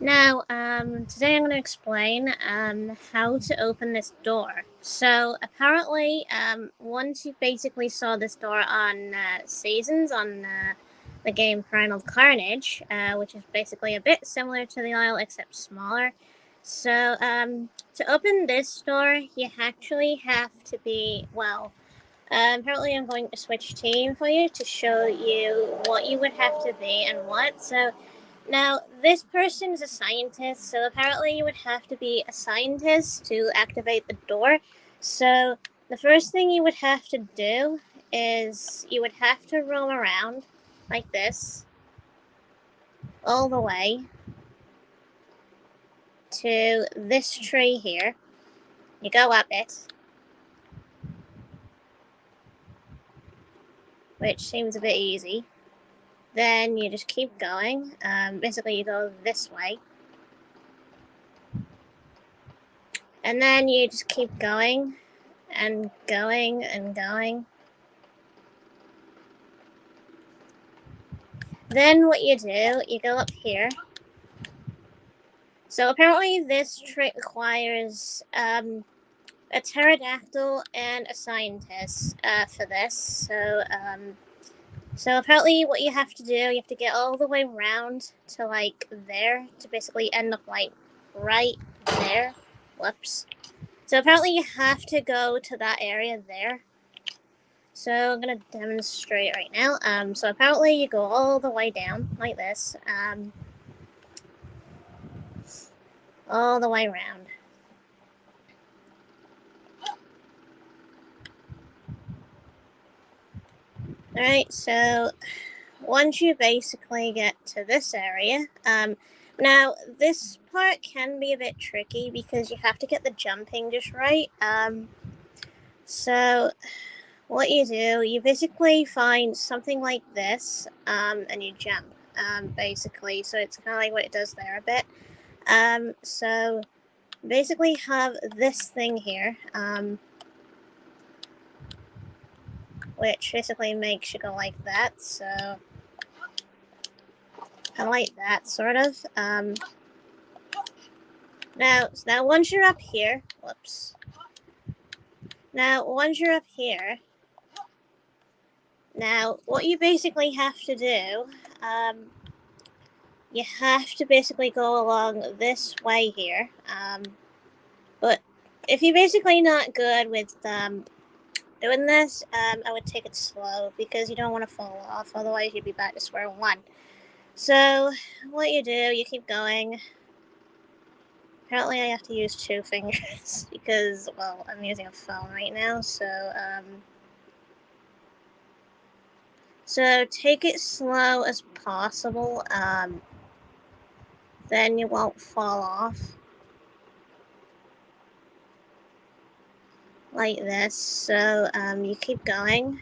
Now, today I'm going to explain how to open this door. So, apparently, once you basically saw this door on Seasons on the game Primal Carnage, which is basically a bit similar to the aisle except smaller. So, to open this door, you actually have to be, apparently I'm going to switch team for you to show you what you would have to be and what. So, now, this person is a scientist, so apparently you would have to be a scientist to activate the door. So, the first thing you would have to do is you would have to roam around like this all the way to this tree here. You go up it, which seems a bit easy. Then you just keep going. Basically, you go this way. And then you just keep going and going and going. Then what you do, you go up here. So apparently this trick requires a pterodactyl and a scientist for this. So apparently what you have to do, you have to get all the way around to like there to basically end up like right there. Whoops. So apparently you have to go to that area there. So I'm gonna demonstrate right now. So apparently you go all the way down like this. All the way around. Alright, so once you basically get to this area, now this part can be a bit tricky because you have to get the jumping just right. So what you do, you basically find something like this, and you jump, basically. So it's kind of like what it does there a bit. So basically have this thing here, which basically makes you go like that. So I like that sort of. Now once you're up here, whoops. Now once you're up here, now what you basically have to do, you have to basically go along this way here. But if you're basically not good with doing this, I would take it slow because you don't want to fall off. Otherwise, you'd be back to square one. So what you do, you keep going. Apparently, I have to use two fingers because, well, I'm using a phone right now. So take it slow as possible. Then you won't fall off. Like this. So you keep going.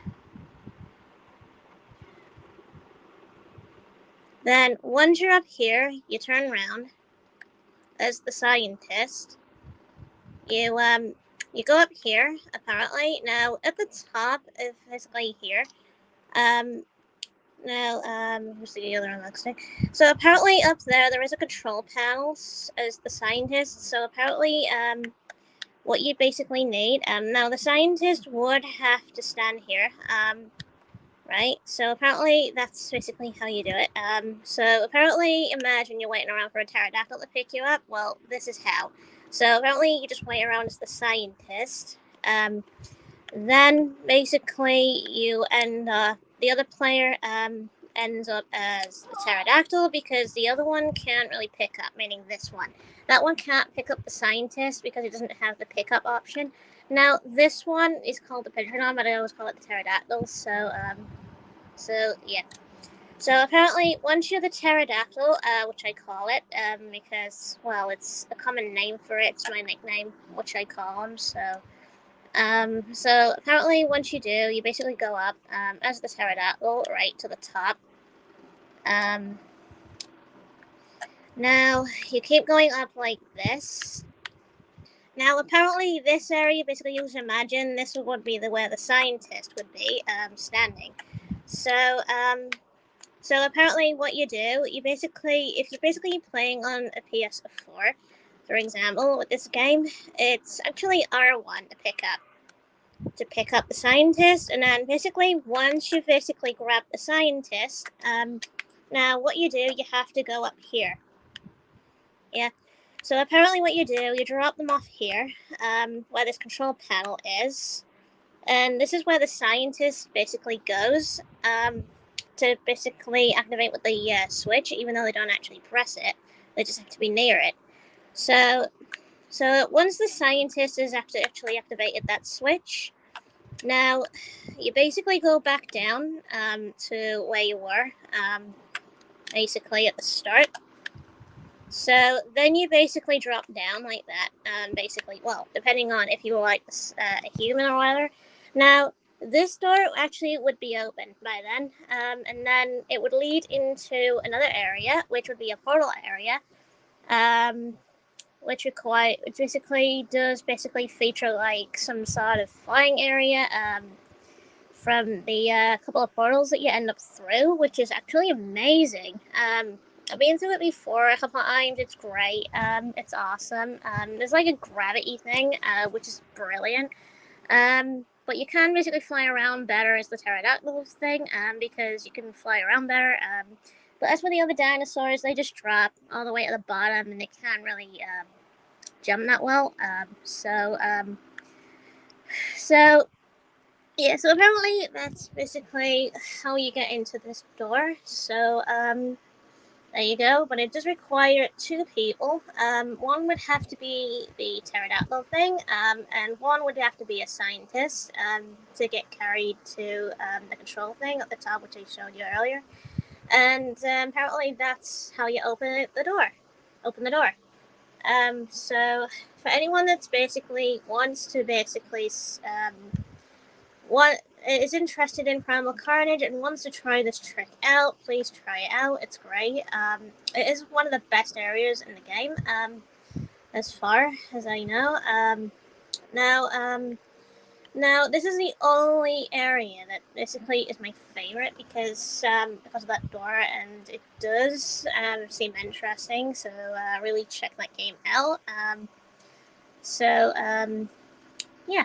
Then once you're up here, you turn around as the scientist. You go up here. Apparently, now at the top of basically here. Who's the other one looks like? So apparently up there is a control panel as the scientist. So apparently, what you basically need. Now the scientist would have to stand here. Right? So apparently that's basically how you do it. So apparently, imagine you're waiting around for a pterodactyl to pick you up. Well, this is how. So apparently, you just wait around as the scientist. Then basically, the other player ends up as the pterodactyl because the other one can't really pick up, meaning this one. That one can't pick up the scientist because it doesn't have the pickup option. Now, this one is called the Pterodactyl, but I always call it the pterodactyl. So yeah. So apparently, once you're the pterodactyl, which I call it, because well, it's a common name for it. It's my nickname, which I call them. So apparently, once you do, you basically go up as the pterodactyl right to the top. Now you keep going up like this. Now, apparently, this area, basically, you can imagine this would be where the scientist would be standing. So So apparently what you do, if you're basically playing on a PS4, for example, with this game, it's actually R1 to pick up the scientist, and then basically once you basically grab the scientist, now what you do, you have to go up here. Yeah. So apparently what you do, you drop them off here, where this control panel is, and this is where the scientist basically goes, to basically activate with the switch, even though they don't actually press it, they just have to be near it. So once the scientist has actually activated that switch, now you basically go back down to where you were, basically at the start. So then you basically drop down like that, basically, well, depending on if you were like a human or whatever. Now, this door actually would be open by then, and then it would lead into another area, which would be a portal area, which does feature like some sort of flying area, from the couple of portals that you end up through, which is actually amazing. I've been through it before a couple of times. It's great. It's awesome. There's like a gravity thing, which is brilliant. But you can basically fly around better as the pterodactyl thing, because you can fly around better. But as for the other dinosaurs, they just drop all the way at the bottom, and they can't really jump that well. Yeah, so apparently that's basically how you get into this door. So, there you go. But it does require two people. One would have to be the pterodactyl thing, and one would have to be a scientist, to get carried to the control thing at the top, which I showed you earlier. And apparently that's how you open the door. So for anyone that's basically wants to basically what is interested in Primal Carnage and wants to try this trick out, please try it out. It's great. It is one of the best areas in the game, as far as I know. Now this is the only area that basically is my favorite because of that door, and it does seem interesting. So really check that game out. So yeah.